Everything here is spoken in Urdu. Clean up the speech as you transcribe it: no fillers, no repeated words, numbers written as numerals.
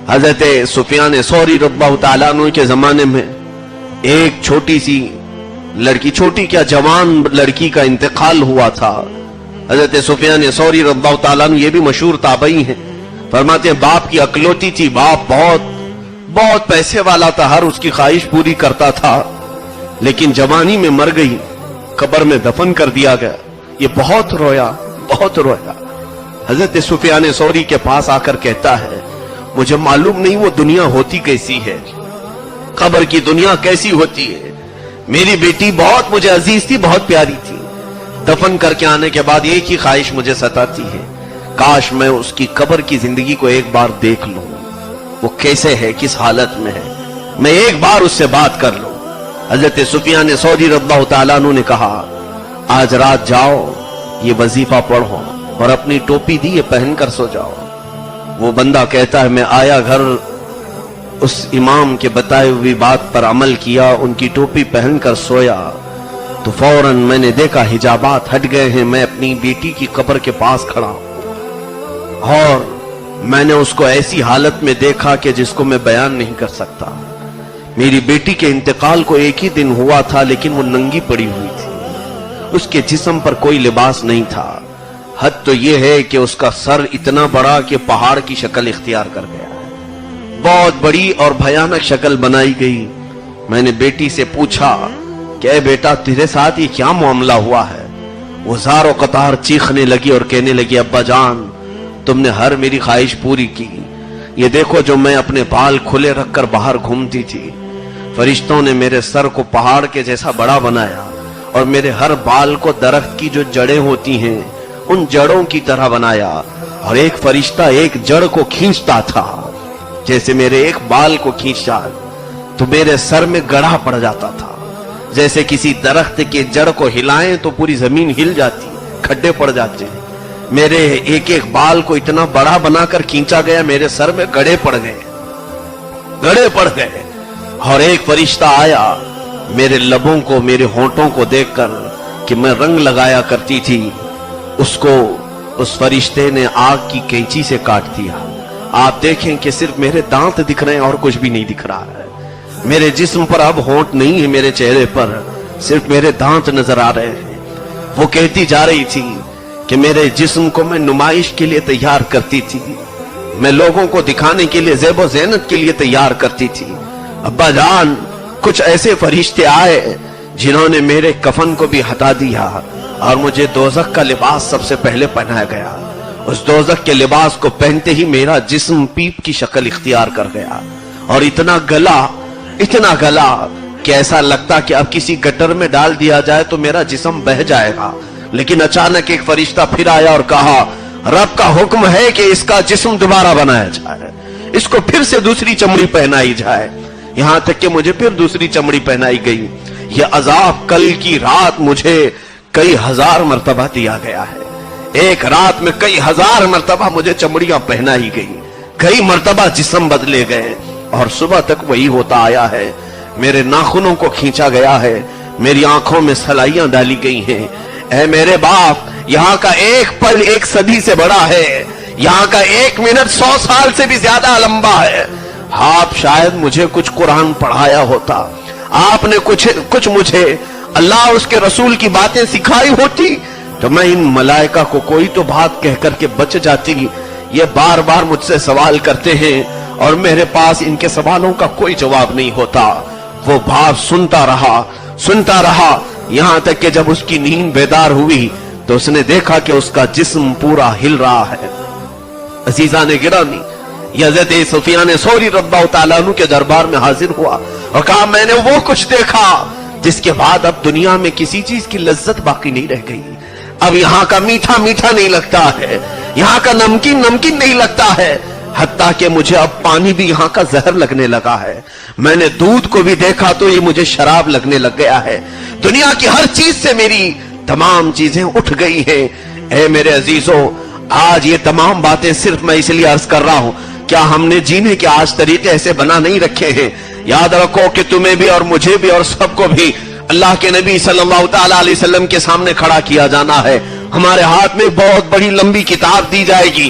حضرت سفیان ثوری رضی اللہ تعالیٰ عنہ کے زمانے میں ایک چھوٹی سی لڑکی، چھوٹی کیا جوان لڑکی کا انتقال ہوا تھا۔ حضرت سفیان ثوری رضی اللہ تعالیٰ عنہ یہ بھی مشہور تابعی ہیں، فرماتے ہیں باپ کی اکلوتی تھی، باپ بہت پیسے والا تھا، ہر اس کی خواہش پوری کرتا تھا، لیکن جوانی میں مر گئی، قبر میں دفن کر دیا گیا۔ یہ بہت رویا۔ حضرت سفیان ثوری کے پاس آ کر کہتا ہے مجھے معلوم نہیں وہ دنیا ہوتی کیسی ہے، قبر کی دنیا کیسی ہوتی ہے۔ میری بیٹی بہت مجھے عزیز تھی، بہت پیاری تھی، دفن کر کے آنے کے بعد ایک ہی خواہش مجھے ستاتی ہے، کاش میں اس کی قبر کی زندگی کو ایک بار دیکھ لوں، وہ کیسے ہے، کس حالت میں ہے، میں ایک بار اس سے بات کر لوں۔ حضرت سفیان ثوری رضی اللہ تعالیٰ عنہ نے کہا آج رات جاؤ، یہ وظیفہ پڑھو اور اپنی ٹوپی دی یہ پہن کر سو جاؤ۔ وہ بندہ کہتا ہے میں آیا گھر، اس امام کے بتائے ہوئی بات پر عمل کیا، ان کی ٹوپی پہن کر سویا تو فوراً میں نے دیکھا حجابات ہٹ گئے ہیں، میں اپنی بیٹی کی قبر کے پاس کھڑا ہوں اور میں نے اس کو ایسی حالت میں دیکھا کہ جس کو میں بیان نہیں کر سکتا۔ میری بیٹی کے انتقال کو ایک ہی دن ہوا تھا، لیکن وہ ننگی پڑی ہوئی تھی، اس کے جسم پر کوئی لباس نہیں تھا، حد تو یہ ہے کہ اس کا سر اتنا بڑا کہ پہاڑ کی شکل اختیار کر گیا، بہت بڑی اور بھیانک شکل بنائی گئی۔ میں نے بیٹی سے پوچھا کہ اے بیٹا تیرے ساتھ یہ کیا معاملہ ہوا ہے؟ وہ زار و قطار چیخنے لگی اور کہنے لگی ابا جان تم نے ہر میری خواہش پوری کی، یہ دیکھو جو میں اپنے بال کھلے رکھ کر باہر گھومتی تھی، فرشتوں نے میرے سر کو پہاڑ کے جیسا بڑا بنایا اور میرے ہر بال کو درخت کی جو جڑیں ہوتی ہیں ان جڑوں کی طرح بنایا، اور ایک فرشتہ ایک جڑ کو کھینچتا تھا، جیسے میرے ایک بال کو کھینچا تو میرے سر میں گڑھا پڑ جاتا تھا، جیسے کسی درخت کے جڑ کو ہلائیں تو پوری زمین ہل جاتی، کھڈے پڑ جاتے ہیں۔ میرے ایک ایک بال کو اتنا بڑا بنا کر کھینچا گیا، میرے سر میں گڑھے پڑ گئے، اور ایک فرشتہ آیا میرے لبوں کو، میرے ہونٹوں کو دیکھ کر کہ میں رنگ لگایا کرتی تھی، اس کو اس فرشتے نے آگ کی کینچی سے کاٹ دیا۔ آپ دیکھیں کہ صرف میرے دانت دکھ رہے ہیں اور کچھ بھی نہیں دکھ رہا ہے، میرے جسم پر اب ہونٹ نہیں ہے، میرے چہرے پر صرف میرے دانت نظر آ رہے ہیں۔ وہ کہتی جا رہی تھی کہ میرے جسم کو میں نمائش کے لیے تیار کرتی تھی، میں لوگوں کو دکھانے کے لیے، زیب و زینت کے لیے تیار کرتی تھی۔ ابا جان کچھ ایسے فرشتے آئے جنہوں نے میرے کفن کو بھی ہٹا دیا اور مجھے دوزخ کا لباس سب سے پہلے پہنایا گیا۔ اس دوزخ کے لباس کو پہنتے ہی میرا جسم پیپ کی شکل اختیار کر گیا اور اتنا گلا کہ ایسا لگتا کہ اب کسی گٹر میں ڈال دیا جائے تو میرا جسم بہہ جائے گا۔ لیکن اچانک ایک فرشتہ پھر آیا اور کہا رب کا حکم ہے کہ اس کا جسم دوبارہ بنایا جائے، اس کو پھر سے دوسری چمڑی پہنائی جائے، یہاں تک کہ مجھے پھر دوسری چمڑی پہنائی گئی۔ یہ عذاب کل کی رات مجھے کئی ہزار مرتبہ دیا گیا ہے، ایک رات میں کئی ہزار مرتبہ مجھے چمڑیاں پہنائی گئی، کئی مرتبہ جسم بدلے گئے اور صبح تک وہی ہوتا آیا ہے۔ میرے ناخنوں کو کھینچا گیا ہے، میری آنکھوں میں سلائیاں ڈالی گئی ہیں۔ اے میرے باپ، یہاں کا ایک پل ایک صدی سے بڑا ہے، یہاں کا ایک منٹ 100 سال سے بھی زیادہ لمبا ہے۔ آپ شاید مجھے کچھ قرآن پڑھایا ہوتا، آپ نے کچھ مجھے اللہ اور اس کے رسول کی باتیں سکھائی ہوتی تو میں ان ملائکہ کو کوئی تو بات کہہ کر کے بچ جاتی۔ یہ بار بار مجھ سے سوال کرتے ہیں اور میرے پاس ان کے سوالوں کا کوئی جواب نہیں ہوتا۔ وہ باپ سنتا رہا یہاں تک کہ جب اس کی نیند بیدار ہوئی تو اس نے دیکھا کہ اس کا جسم پورا ہل رہا ہے۔ عزیزان گرامی، یہ حضرت سفیان ثوری رضی اللہ تعالیٰ عنہ کے دربار میں حاضر ہوا اور کہا میں نے وہ کچھ دیکھا جس کے بعد اب دنیا میں کسی چیز کی لذت باقی نہیں رہ گئی۔ اب یہاں کا میٹھا میٹھا نہیں لگتا ہے، یہاں کا نمکین نمکین نہیں لگتا ہے، حتیٰ کہ مجھے اب پانی بھی یہاں کا زہر لگنے لگا ہے۔ میں نے دودھ کو بھی دیکھا تو یہ مجھے شراب لگنے لگ گیا ہے۔ دنیا کی ہر چیز سے میری تمام چیزیں اٹھ گئی ہیں۔ اے میرے عزیزوں، آج یہ تمام باتیں صرف میں اس لیے عرض کر رہا ہوں، کیا ہم نے جینے کے آج طریقے ایسے بنا نہیں رکھے ہیں؟ یاد رکھو کہ تمہیں بھی اور مجھے بھی اور سب کو بھی اللہ کے نبی صلی اللہ تعالیٰ علیہ وسلم کے سامنے کھڑا کیا جانا ہے۔ ہمارے ہاتھ میں بہت بڑی لمبی کتاب دی جائے گی